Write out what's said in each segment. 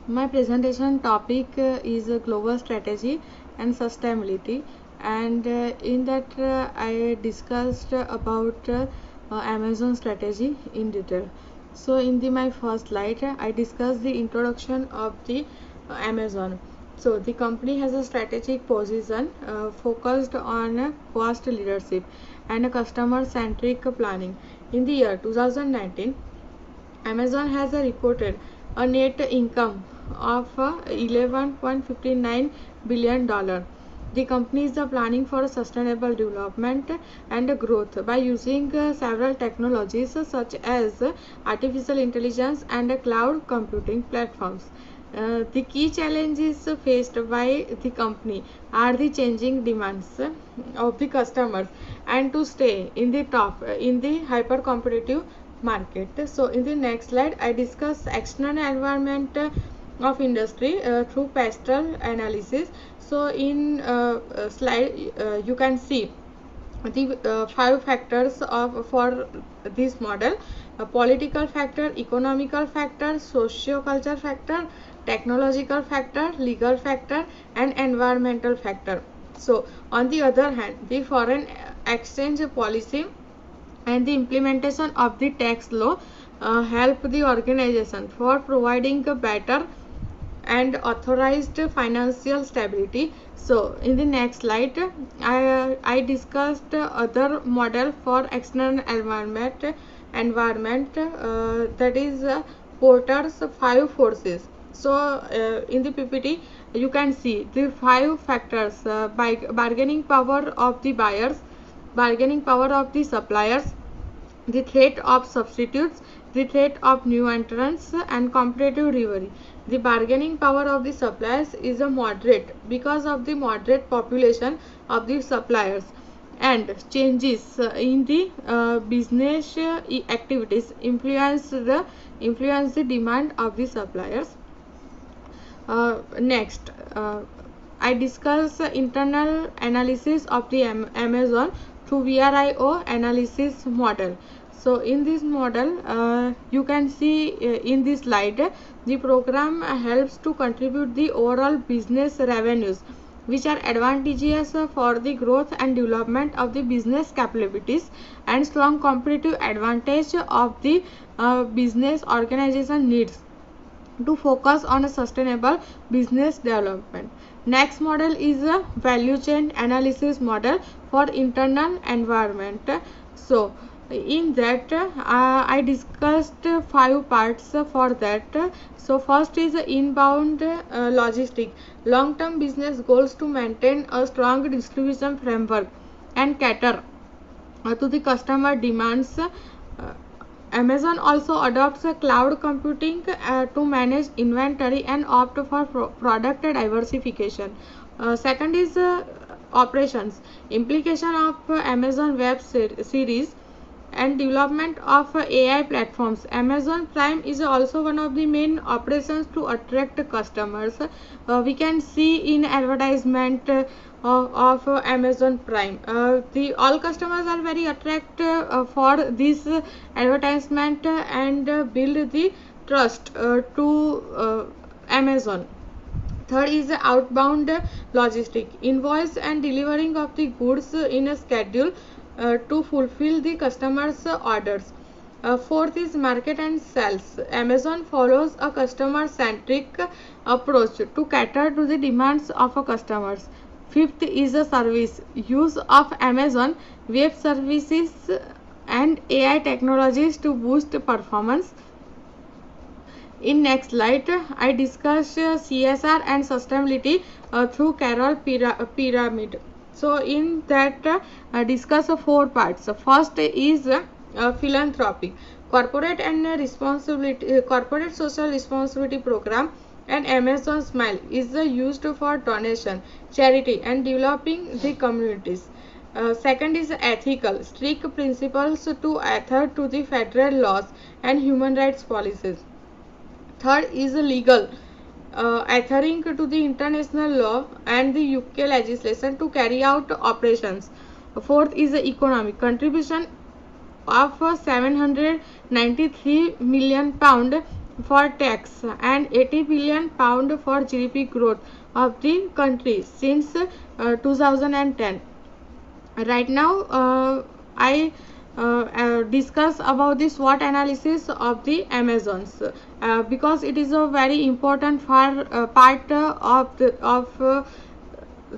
My presentation topic is global strategy and sustainability, and in that I discussed about Amazon strategy in detail. So in my first slide, I discussed the introduction of the Amazon. So the company has a strategic position focused on cost leadership and a customer-centric planning. In the year 2019, Amazon has reported a net income of $11.59 billion. The company is planning for sustainable development and growth by using several technologies such as artificial intelligence and cloud computing platforms. The key challenges faced by the company are the changing demands of the customers and to stay in the top in the hyper competitive market. So in the next slide I discuss external environment of industry through pastel analysis. So in slide you can see the five factors of for this model: a political factor, economical factor, socio-cultural factor, technological factor, legal factor, and environmental factor. So on the other hand, the foreign exchange policy and the implementation of the tax law help the organization for providing a better and authorized financial stability. So in the next slide I discussed other model for external environment that is Porter's five forces. So in the PPT you can see the five factors: by bargaining power of the buyers, bargaining power of the suppliers, the threat of substitutes, the threat of new entrants, and competitive rivalry. The bargaining power of the suppliers is a moderate because of the moderate population of the suppliers, and changes in the business activities influence the demand of the suppliers. Next, I discuss internal analysis of the Amazon through VRIO analysis model. So in this model, you can see in this slide, the program helps to contribute the overall business revenues, which are advantageous for the growth and development of the business capabilities and strong competitive advantage of the business organization needs to focus on a sustainable business development. Next model is a value chain analysis model for internal environment. So in that I discussed five parts for that. So first is inbound logistic, long term business goals to maintain a strong distribution framework and cater to the customer demands. Amazon also adopts a cloud computing to manage inventory and opt for product diversification. Second is operations, implication of Amazon Web Series and development of AI platforms. Amazon Prime is also one of the main operations to attract customers. We can see in advertisement of Amazon Prime. The all customers are very attracted for this advertisement and build the trust to Amazon. Third is the outbound logistic, invoice and delivering of the goods in a schedule to fulfill the customers' orders. Fourth is market and sales. Amazon follows a customer centric approach to cater to the demands of customers. Fifth is a service, use of Amazon web services and AI technologies to boost performance. In next slide I discuss CSR and sustainability through Carroll pyramid. So in that discuss four parts. First is philanthropy, corporate and responsibility, corporate social responsibility program, and Amazon Smile is used for donation, charity, and developing the communities. Second is ethical, strict principles to adhere to the federal laws and human rights policies. Third is legal, adhering to the international law and the UK legislation to carry out operations. Fourth is economic, contribution of 793 million pound for tax and 80 billion pound for GDP growth of the country since 2010. Right now I discuss about the SWOT analysis of the Amazons, because it is a very important part of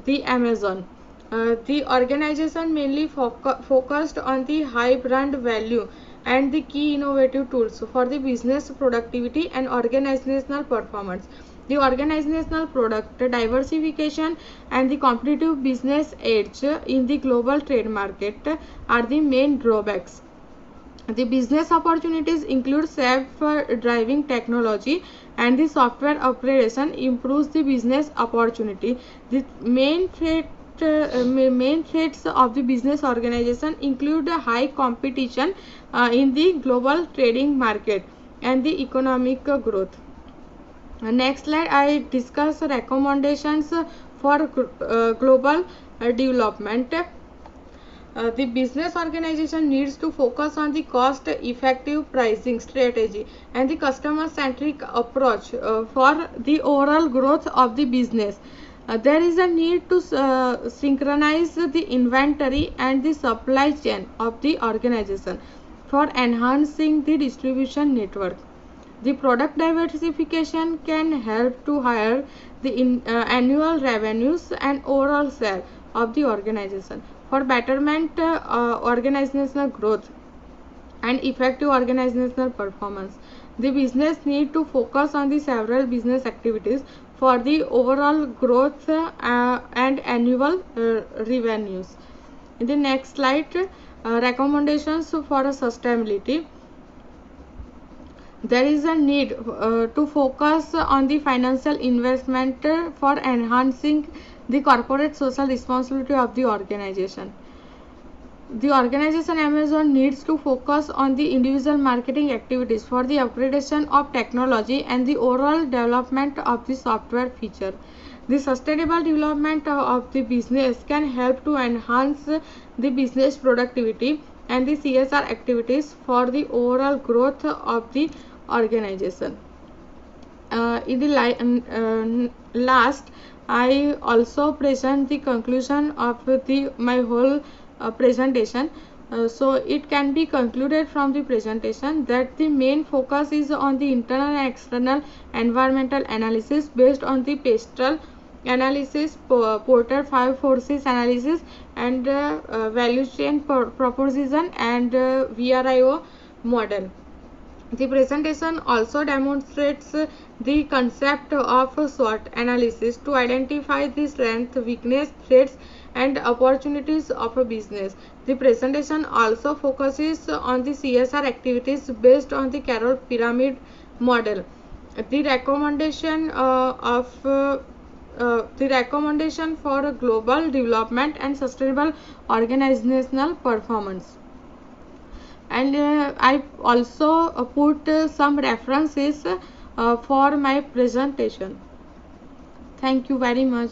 the Amazon. The organization mainly focused on the high brand value and the key innovative tools for the business productivity and organizational performance. The organizational product diversification and the competitive business edge in the global trade market are the main drawbacks. The business opportunities include self-driving technology and the software upgradation improves the business opportunity. The main threats of the business organization include high competition in the global trading market and the economic growth. Next slide, I discuss recommendations for global development. The business organization needs to focus on the cost effective pricing strategy and the customer centric approach for the overall growth of the business. There is a need to synchronize the inventory and the supply chain of the organization for enhancing the distribution network. The product diversification can help to higher the annual revenues and overall sale of the organization for betterment organizational growth and effective organizational performance. The business need to focus on the several business activities for the overall growth and annual revenues. In the next slide, recommendations for sustainability. There is a need to focus on the financial investment for enhancing the corporate social responsibility of the organization. The organization Amazon needs to focus on the individual marketing activities for the upgradation of technology and the overall development of the software feature. The sustainable development of the business can help to enhance the business productivity and the CSR activities for the overall growth of the organization. In the last, I also present the conclusion of my whole presentation. So it can be concluded from the presentation that the main focus is on the internal and external environmental analysis based on the PESTEL analysis, Porter 5 forces analysis, and value chain proposition and VRIO model. The presentation also demonstrates the concept of SWOT analysis to identify the strength, weakness, threats, and opportunities of a business. The presentation also focuses on the CSR activities based on the Carroll pyramid model. The recommendation for global development and sustainable organizational performance. And I also put some references for my presentation. Thank you very much.